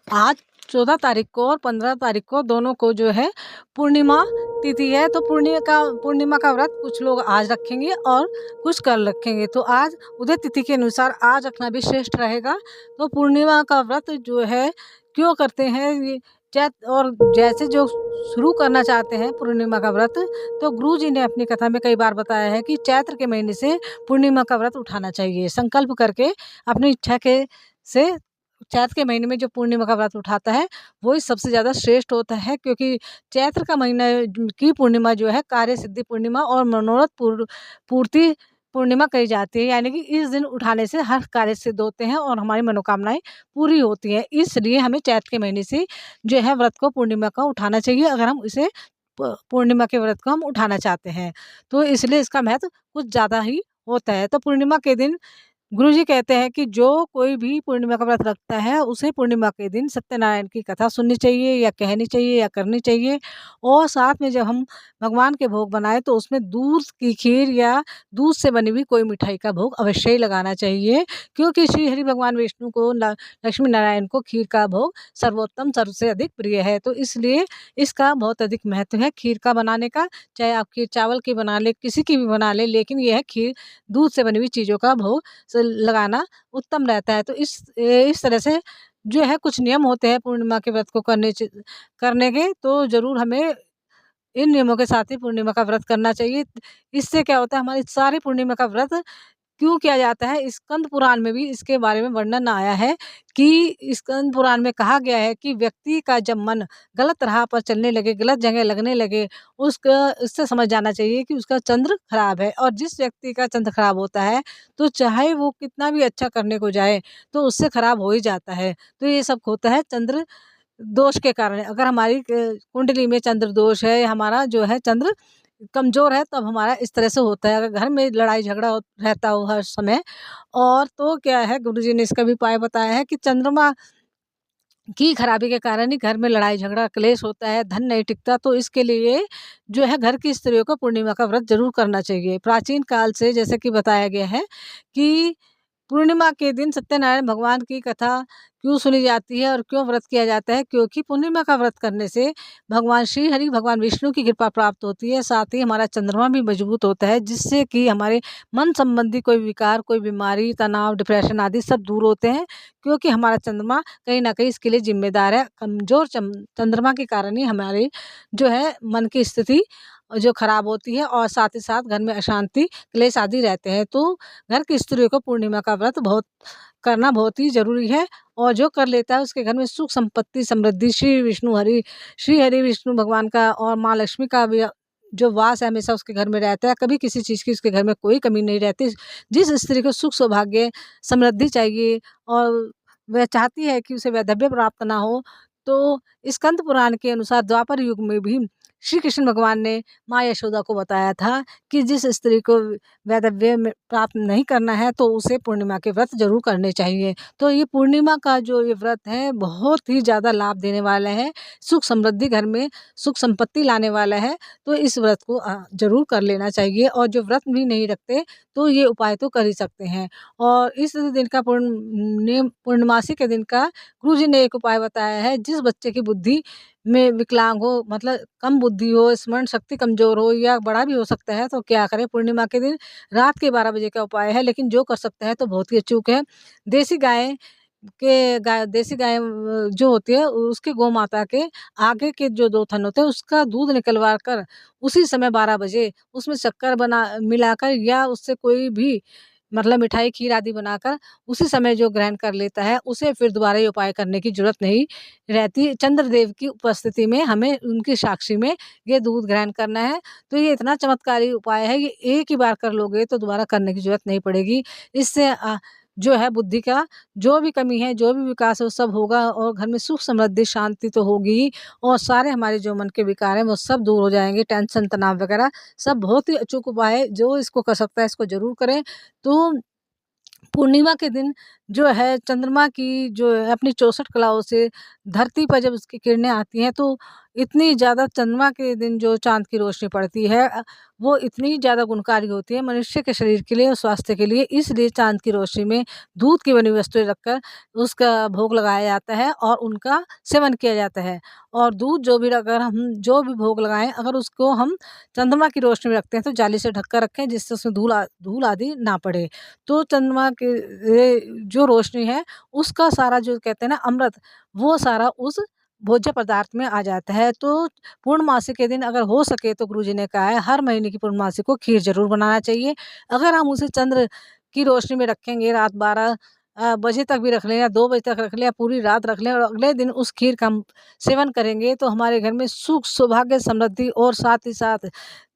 आज 14 तारीख को और 15 तारीख को दोनों को जो है पूर्णिमा तिथि है। तो पूर्णिमा का व्रत कुछ लोग आज रखेंगे और कुछ कल रखेंगे। तो आज उदय तिथि के अनुसार आज रखना भी श्रेष्ठ रहेगा। तो पूर्णिमा का व्रत जो है क्यों करते हैं ये और जैसे जो शुरू करना चाहते हैं पूर्णिमा का व्रत, तो गुरु जी ने अपनी कथा में कई बार बताया है कि चैत्र के महीने से पूर्णिमा का व्रत उठाना चाहिए। संकल्प करके अपनी इच्छा के से चैत्र के महीने में जो पूर्णिमा का व्रत उठाता है वही सबसे ज़्यादा श्रेष्ठ होता है, क्योंकि चैत्र का महीना की पूर्णिमा जो है कार्य सिद्धि पूर्णिमा और मनोरथ पूर्ति पूर्णिमा कही जाती है। यानी कि इस दिन उठाने से हर कार्य सिद्ध होते हैं और हमारी मनोकामनाएं पूरी होती हैं। इसलिए हमें चैत्र के महीने से जो है व्रत को पूर्णिमा का उठाना चाहिए, अगर हम इसे पूर्णिमा के व्रत को हम उठाना चाहते हैं। तो इसलिए इसका महत्व कुछ ज़्यादा ही होता है। तो पूर्णिमा के दिन गुरुजी कहते हैं कि जो कोई भी पूर्णिमा का व्रत रखता है उसे पूर्णिमा के दिन सत्यनारायण की कथा सुननी चाहिए या कहनी चाहिए या करनी चाहिए। और साथ में जब हम भगवान के भोग बनाए तो उसमें दूध की खीर या दूध से बनी हुई कोई मिठाई का भोग अवश्य ही लगाना चाहिए, क्योंकि श्री हरि भगवान विष्णु को लक्ष्मी नारायण को खीर का भोग सर्वोत्तम सबसे अधिक प्रिय है। तो इसलिए इसका बहुत अधिक महत्व है खीर का बनाने का। चाहे आप खीर चावल की बना ले, किसी की भी बना ले, लेकिन यह है खीर दूध से बनी हुई चीज़ों का भोग लगाना उत्तम रहता है। तो इस तरह से जो है कुछ नियम होते हैं पूर्णिमा के व्रत को करने के, तो ज़रूर हमें इन नियमों के साथ ही पूर्णिमा का व्रत करना चाहिए। इससे क्या होता है, हमारी सारी पूर्णिमा का व्रत क्यों किया जाता है, स्कंद पुराण में भी इसके बारे में वर्णन आया है कि स्कंद पुराण में कहा गया है कि व्यक्ति का जब मन गलत राह पर चलने लगे, गलत जगह लगने लगे, उसका इससे समझ जाना चाहिए कि उसका चंद्र खराब है। और जिस व्यक्ति का चंद्र खराब होता है तो चाहे वो कितना भी अच्छा करने को जाए तो उससे खराब हो ही जाता है। तो ये सब होता है चंद्र दोष के कारण। अगर हमारी कुंडली में चंद्र दोष है, हमारा जो है चंद्र कमज़ोर है, तब हमारा इस तरह से होता है। अगर घर में लड़ाई झगड़ा रहता हो हर समय, और तो क्या है गुरुजी ने इसका भी उपाय बताया है कि चंद्रमा की खराबी के कारण ही घर में लड़ाई झगड़ा क्लेश होता है, धन नहीं टिकता। तो इसके लिए जो है घर की स्त्रियों को पूर्णिमा का व्रत जरूर करना चाहिए। प्राचीन काल से जैसे कि बताया गया है कि पूर्णिमा के दिन सत्यनारायण भगवान की कथा क्यों सुनी जाती है और क्यों व्रत किया जाता है, क्योंकि पूर्णिमा का व्रत करने से भगवान श्री हरि भगवान विष्णु की कृपा प्राप्त होती है। साथ ही हमारा चंद्रमा भी मजबूत होता है, जिससे कि हमारे मन संबंधी कोई विकार, कोई बीमारी, तनाव, डिप्रेशन आदि सब दूर होते हैं, क्योंकि हमारा चंद्रमा कहीं ना कहीं इसके लिए जिम्मेदार है। कमजोर चंद्रमा के कारण ही हमारे जो है मन की स्थिति जो खराब होती है और साथ ही साथ घर में अशांति, क्लेश आदि रहते हैं। तो घर की स्त्रियों को पूर्णिमा का व्रत करना बहुत ही ज़रूरी है। और जो कर लेता है उसके घर में सुख, संपत्ति, समृद्धि, श्री हरि विष्णु भगवान का और माँ लक्ष्मी का भी जो वास है हमेशा उसके घर में रहता है। कभी किसी चीज़ की उसके घर में कोई कमी नहीं रहती। जिस स्त्री को सुख, सौभाग्य, समृद्धि चाहिए और वह चाहती है कि उसे वैधव्य प्राप्त ना हो, तो स्कंद पुराण के अनुसार द्वापर युग में भी श्री कृष्ण भगवान ने माँ यशोदा को बताया था कि जिस स्त्री को वैधव्य में प्राप्त नहीं करना है तो उसे पूर्णिमा के व्रत जरूर करने चाहिए। तो ये पूर्णिमा का जो ये व्रत है बहुत ही ज़्यादा लाभ देने वाला है, सुख समृद्धि घर में सुख संपत्ति लाने वाला है। तो इस व्रत को जरूर कर लेना चाहिए। और जो व्रत भी नहीं रखते तो ये उपाय तो कर ही सकते हैं। और इस दिन का पूर्णमासी के दिन का गुरु जी ने एक उपाय बताया है। जिस बच्चे की बुद्धि में विकलांग हो, मतलब कम बुद्धि हो, स्मरण शक्ति कमज़ोर हो या बड़ा भी हो सकता है, तो क्या करें पूर्णिमा के दिन रात के 12 बजे का उपाय है, लेकिन जो कर सकते हैं तो बहुत ही अचूक है। देसी गाय देसी गाय जो होती है उसके गौ माता के आगे के जो 2 थन होते हैं उसका दूध निकलवा कर उसी समय 12 बजे उसमें शक्कर बना मिलाकर या उससे कोई भी मतलब मिठाई, खीर आदि बनाकर उसी समय जो ग्रहण कर लेता है उसे फिर दोबारा ये उपाय करने की ज़रूरत नहीं रहती। चंद्रदेव की उपस्थिति में हमें उनकी साक्षी में ये दूध ग्रहण करना है। तो ये इतना चमत्कारी उपाय है, ये एक ही बार कर लोगे तो दोबारा करने की ज़रूरत नहीं पड़ेगी। इससे जो है बुद्धि का जो भी कमी है, जो भी विकास है वो सब होगा और घर में सुख, समृद्धि, शांति तो होगी ही। और सारे हमारे जो मन के विकार हैं वो सब दूर हो जाएँगे, टेंशन, तनाव वगैरह सब। बहुत ही अचूक उपाय है, जो इसको कर सकता है इसको ज़रूर करें। तो पूर्णिमा के दिन जो है चंद्रमा की जो है अपनी 64 कलाओं से धरती पर जब उसकी किरणें आती हैं तो इतनी ज़्यादा चंद्रमा के दिन जो चाँद की रोशनी पड़ती है वो इतनी ज़्यादा गुणकारी होती है मनुष्य के शरीर के लिए और स्वास्थ्य के लिए। इसलिए चाँद की रोशनी में दूध की बनी वस्तुएँ रखकर उसका भोग लगाया जाता है और उनका सेवन किया जाता है। और दूध जो भी अगर हम जो भी भोग लगाएँ अगर उसको हम चंद्रमा की रोशनी में रखते हैं तो जाली से ढक कर रखें जिससे उसमें धूल आदि ना पड़े। तो चंद्रमा के जो रोशनी है उसका सारा जो कहते हैं ना अमृत वो सारा उस भोज्य पदार्थ में आ जाता है। तो पूर्णमासी के दिन अगर हो सके तो गुरुजी ने कहा है हर महीने की पूर्णमासी को खीर ज़रूर बनाना चाहिए। अगर हम उसे चंद्र की रोशनी में रखेंगे रात 12 बजे तक भी रख लें या 2 बजे तक रख लें या पूरी रात रख लें और अगले दिन उस खीर का हम सेवन करेंगे तो हमारे घर में सुख, सौभाग्य, समृद्धि और साथ ही साथ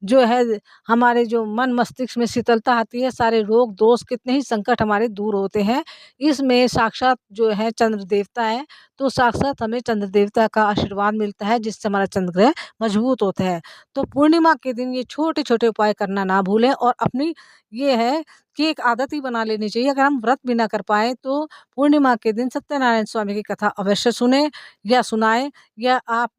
जो है हमारे जो मन मस्तिष्क में शीतलता आती है, सारे रोग दोष कितने ही संकट हमारे दूर होते हैं। इसमें साक्षात जो है चंद्र देवता है, तो साक्षात हमें चंद्र देवता का आशीर्वाद मिलता है जिससे हमारा चंद्र ग्रह मजबूत होता है। तो पूर्णिमा के दिन ये छोटे-छोटे उपाय करना ना भूलें और अपनी ये है कि एक आदत ही बना लेनी चाहिए। अगर हम व्रत भी ना कर पाएँ तो पूर्णिमा के दिन सत्यनारायण स्वामी की कथा अवश्य सुनें या सुनाएँ या आप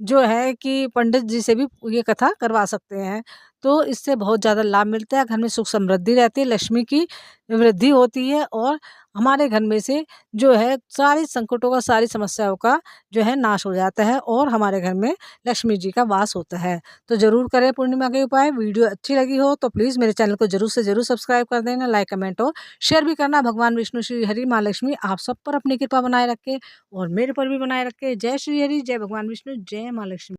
जो है कि पंडित जी से भी ये कथा करवा सकते हैं। तो इससे बहुत ज़्यादा लाभ मिलता है, घर में सुख समृद्धि रहती है, लक्ष्मी की वृद्धि होती है और हमारे घर में से जो है सारी संकटों का, सारी समस्याओं का जो है नाश हो जाता है और हमारे घर में लक्ष्मी जी का वास होता है। तो ज़रूर करें पूर्णिमा के उपाय। वीडियो अच्छी लगी हो तो प्लीज़ मेरे चैनल को ज़रूर से ज़रूर सब्सक्राइब कर देना, लाइक, कमेंट और शेयर भी करना। भगवान विष्णु, श्री हरि, माँ लक्ष्मी आप सब पर अपनी कृपा बनाए रखें और मेरे पर भी बनाए रखें। जय श्री हरि, जय भगवान विष्णु, जय माँ लक्ष्मी।